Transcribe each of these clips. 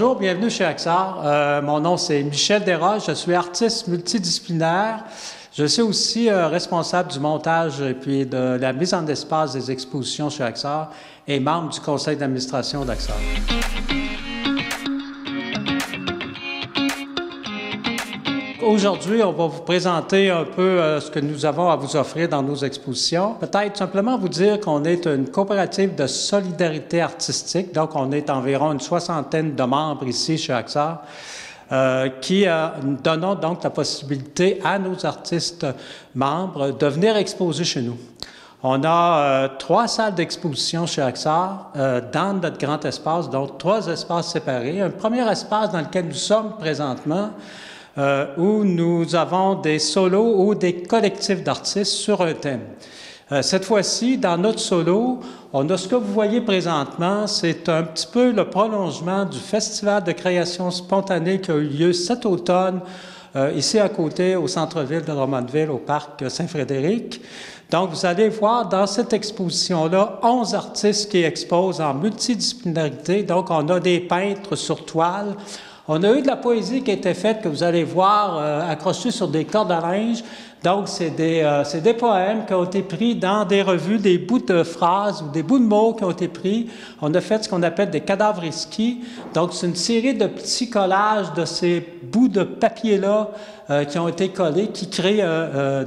bonjour, bienvenue chez Axar. Mon nom c'est Michel Desroches, je suis artiste multidisciplinaire. Je suis aussi responsable du montage et puis de la mise en espace des expositions chez Axar et membre du conseil d'administration d'Axar. Aujourd'hui, on va vous présenter un peu ce que nous avons à vous offrir dans nos expositions. Peut-être simplement vous dire qu'on est une coopérative de solidarité artistique, donc on est environ une soixantaine de membres ici chez Axar, qui donnons donc la possibilité à nos artistes membres de venir exposer chez nous. On a 3 salles d'exposition chez Axar dans notre grand espace, donc 3 espaces séparés. Un premier espace dans lequel nous sommes présentement, où nous avons des solos ou des collectifs d'artistes sur un thème. Cette fois-ci, dans notre solo, on a ce que vous voyez présentement, c'est un petit peu le prolongement du Festival de création spontanée qui a eu lieu cet automne, ici à côté, au centre-ville de Drummondville, au parc Saint-Frédéric. Donc, vous allez voir dans cette exposition-là 11 artistes qui exposent en multidisciplinarité. Donc, on a des peintres sur toile. On a eu de la poésie qui a été faite, que vous allez voir, accrochée sur des cordes à linge. Donc, c'est des poèmes qui ont été pris dans des revues, des bouts de phrases ou des bouts de mots qui ont été pris. On a fait ce qu'on appelle des cadavres exquis. Donc, c'est une série de petits collages de ces bouts de papier-là qui ont été collés, qui créent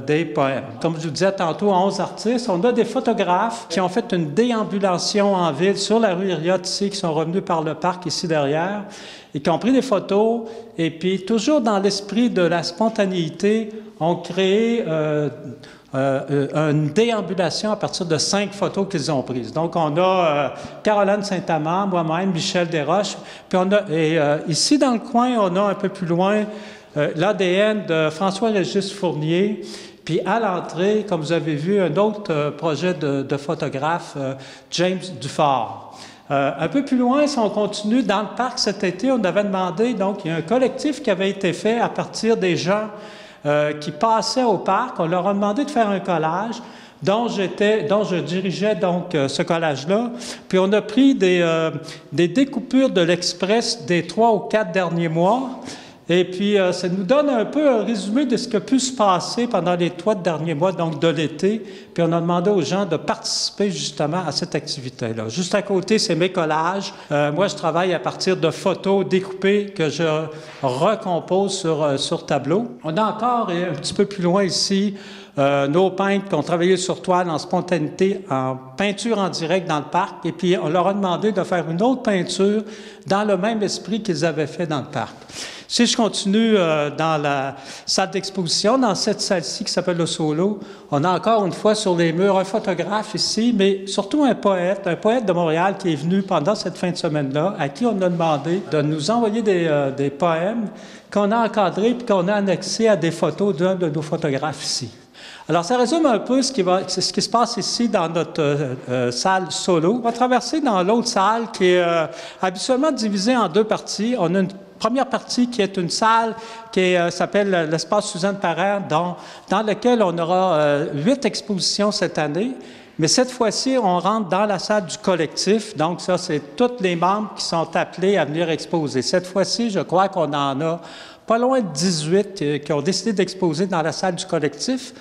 des poèmes. Comme je vous disais tantôt, 11 artistes. On a des photographes qui ont fait une déambulation en ville sur la rue Hériot ici, qui sont revenus par le parc ici derrière, et qui ont pris des photos. Et puis, toujours dans l'esprit de la spontanéité, ont créé une déambulation à partir de 5 photos qu'ils ont prises. Donc, on a Caroline Saint-Amand, moi-même, Michel Desroches, puis ici dans le coin, on a un peu plus loin l'ADN de François-Régis Fournier, puis à l'entrée, comme vous avez vu, un autre projet de photographe, James Dufort. Un peu plus loin, si on continue, dans le parc cet été, on avait demandé, donc il y a un collectif qui avait été fait à partir des gens qui passaient au parc. On leur a demandé de faire un collage dont je dirigeais donc ce collage-là. Puis on a pris des découpures de l'Express des 3 ou 4 derniers mois. Et puis, ça nous donne un peu un résumé de ce qui a pu se passer pendant les 3 derniers mois, donc de l'été. Puis, on a demandé aux gens de participer justement à cette activité-là. Juste à côté, c'est mes collages. Moi, je travaille à partir de photos découpées que je recompose sur tableau. On a encore, un petit peu plus loin ici, nos peintres qui ont travaillé sur toile en spontanéité, en peinture en direct dans le parc. Et puis, on leur a demandé de faire une autre peinture dans le même esprit qu'ils avaient fait dans le parc. Si je continue dans la salle d'exposition, dans cette salle-ci qui s'appelle le Solo, on a encore une fois sur les murs un photographe ici, mais surtout un poète de Montréal qui est venu pendant cette fin de semaine-là, à qui on a demandé de nous envoyer des poèmes qu'on a encadrés puis qu'on a annexés à des photos d'un de nos photographes ici. Alors, ça résume un peu ce qui se passe ici dans notre salle solo. On va traverser dans l'autre salle qui est habituellement divisée en 2 parties. On a une première partie qui est une salle qui s'appelle l'espace Suzanne Parent, dans lequel on aura 8 expositions cette année. Mais cette fois-ci, on rentre dans la salle du collectif. Donc, ça, c'est tous les membres qui sont appelés à venir exposer. Cette fois-ci, je crois qu'on en a pas loin de 18 qui ont décidé d'exposer dans la salle du collectif.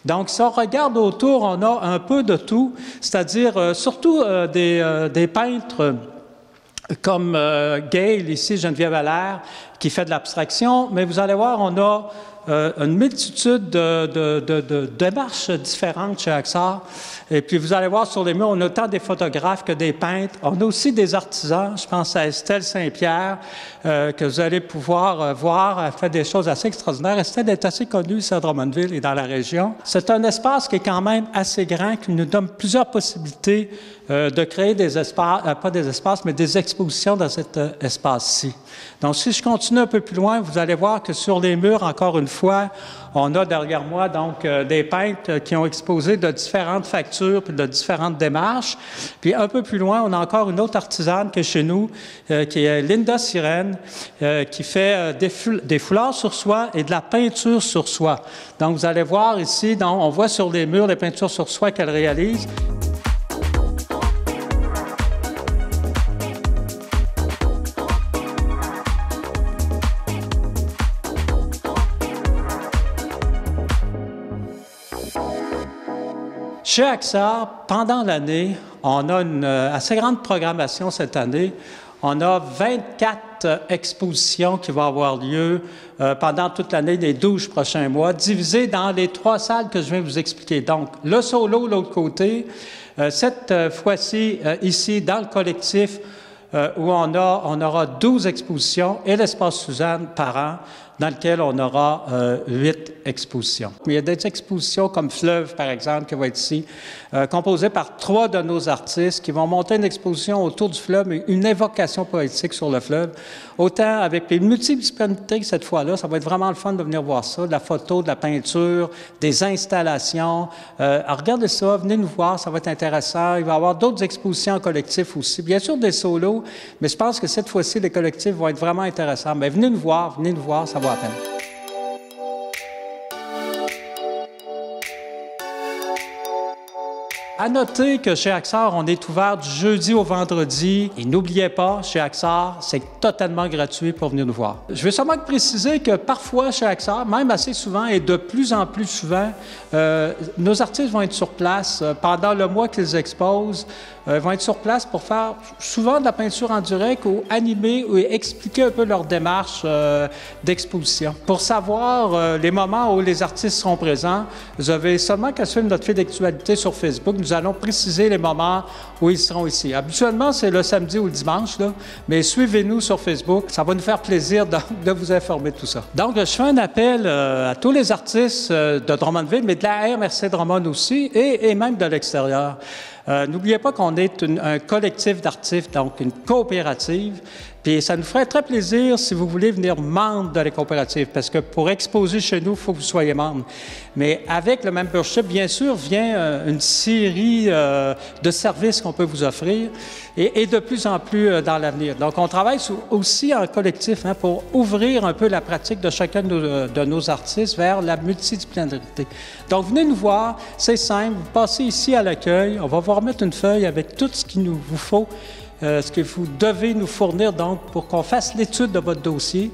Donc, si on regarde autour, on a un peu de tout, c'est-à-dire surtout des peintres comme Gail, ici, Geneviève Allaire, qui fait de l'abstraction, mais vous allez voir, on a une multitude de démarches différentes chez Axar. Et puis, vous allez voir sur les murs, on a autant des photographes que des peintres. On a aussi des artisans. Je pense à Estelle Saint-Pierre, que vous allez pouvoir voir. Elle fait des choses assez extraordinaires. Estelle est assez connue ici à Drummondville et dans la région. C'est un espace qui est quand même assez grand, qui nous donne plusieurs possibilités de créer des espaces, pas des espaces, mais des expositions dans cet espace-ci. Donc, si je continue un peu plus loin, vous allez voir que sur les murs, encore une fois, on a derrière moi donc des peintres qui ont exposé de différentes factures puis de différentes démarches. Puis un peu plus loin, on a encore une autre artisane qui est chez nous, qui est Linda Sirène, qui fait des foulards sur soie et de la peinture sur soie. Donc, vous allez voir ici, on voit sur les murs les peintures sur soie qu'elle réalise. chez AXA, pendant l'année, on a une assez grande programmation cette année. On a 24 expositions qui vont avoir lieu pendant toute l'année, les 12 prochains mois, divisées dans les 3 salles que je viens vous expliquer. Donc, le solo, l'autre côté, cette fois-ci, ici, dans le collectif, où on aura 12 expositions et l'espace Suzanne par an, dans lequel on aura 8 expositions. Il y a des expositions comme Fleuve, par exemple, qui va être ici, composée par 3 de nos artistes qui vont monter une exposition autour du fleuve, mais une évocation poétique sur le fleuve. Autant avec les multidisciplinités cette fois-là, ça va être vraiment le fun de venir voir ça, de la photo, de la peinture, des installations. Alors regardez ça, venez nous voir, ça va être intéressant. Il va y avoir d'autres expositions en collectif aussi. Bien sûr, des solos, mais je pense que cette fois-ci, les collectifs vont être vraiment intéressants. Mais venez nous voir, ça va à peine. À noter que chez Axar, on est ouvert du jeudi au vendredi. Et n'oubliez pas, chez Axar, c'est totalement gratuit pour venir nous voir. Je veux seulement préciser que parfois, chez Axar, même assez souvent et de plus en plus souvent, nos artistes vont être sur place pendant le mois qu'ils exposent. Vont être sur place pour faire souvent de la peinture en direct ou animer ou expliquer un peu leur démarche d'exposition. Pour savoir les moments où les artistes seront présents, vous avez seulement qu'à suivre notre fil d'actualité sur Facebook. Nous allons préciser les moments où ils seront ici. Habituellement, c'est le samedi ou le dimanche, là, mais suivez-nous sur Facebook. Ça va nous faire plaisir de vous informer de tout ça. Donc, je fais un appel à tous les artistes de Drummondville, mais de la MRC Drummond aussi, et même de l'extérieur. N'oubliez pas qu'on est un collectif d'artistes, donc une coopérative. Puis ça nous ferait très plaisir si vous voulez venir membre de la coopérative, parce que pour exposer chez nous, il faut que vous soyez membre. Mais avec le membership, bien sûr, vient une série de services qu'on peut vous offrir et de plus en plus dans l'avenir. Donc, on travaille aussi en collectif pour ouvrir un peu la pratique de chacun de nos artistes vers la multidisciplinarité. Donc, venez nous voir, c'est simple, vous passez ici à l'accueil, on va vous remettre une feuille avec tout ce qu'il vous faut. Ce que vous devez nous fournir donc pour qu'on fasse l'étude de votre dossier,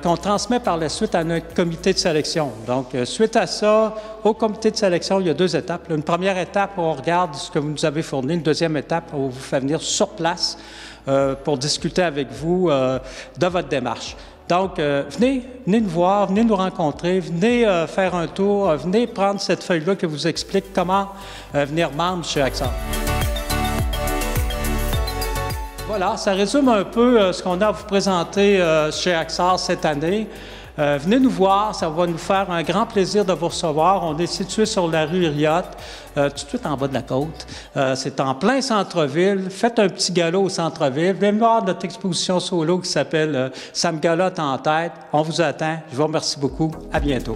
qu'on transmet par la suite à notre comité de sélection. Donc, suite à ça, au comité de sélection, il y a 2 étapes. Une première étape où on regarde ce que vous nous avez fourni. Une deuxième étape où on vous fait venir sur place pour discuter avec vous de votre démarche. Donc, venez nous voir, venez nous rencontrer, venez faire un tour, venez prendre cette feuille-là qui vous explique comment venir membre chez Axar. Voilà, ça résume un peu ce qu'on a à vous présenter chez Axar cette année. Venez nous voir, ça va nous faire un grand plaisir de vous recevoir. On est situé sur la rue Iriot, tout de suite en bas de la côte. C'est en plein centre-ville. Faites un petit galop au centre-ville. Venez voir notre exposition solo qui s'appelle « Ça me galotte en tête ». On vous attend. Je vous remercie beaucoup. À bientôt.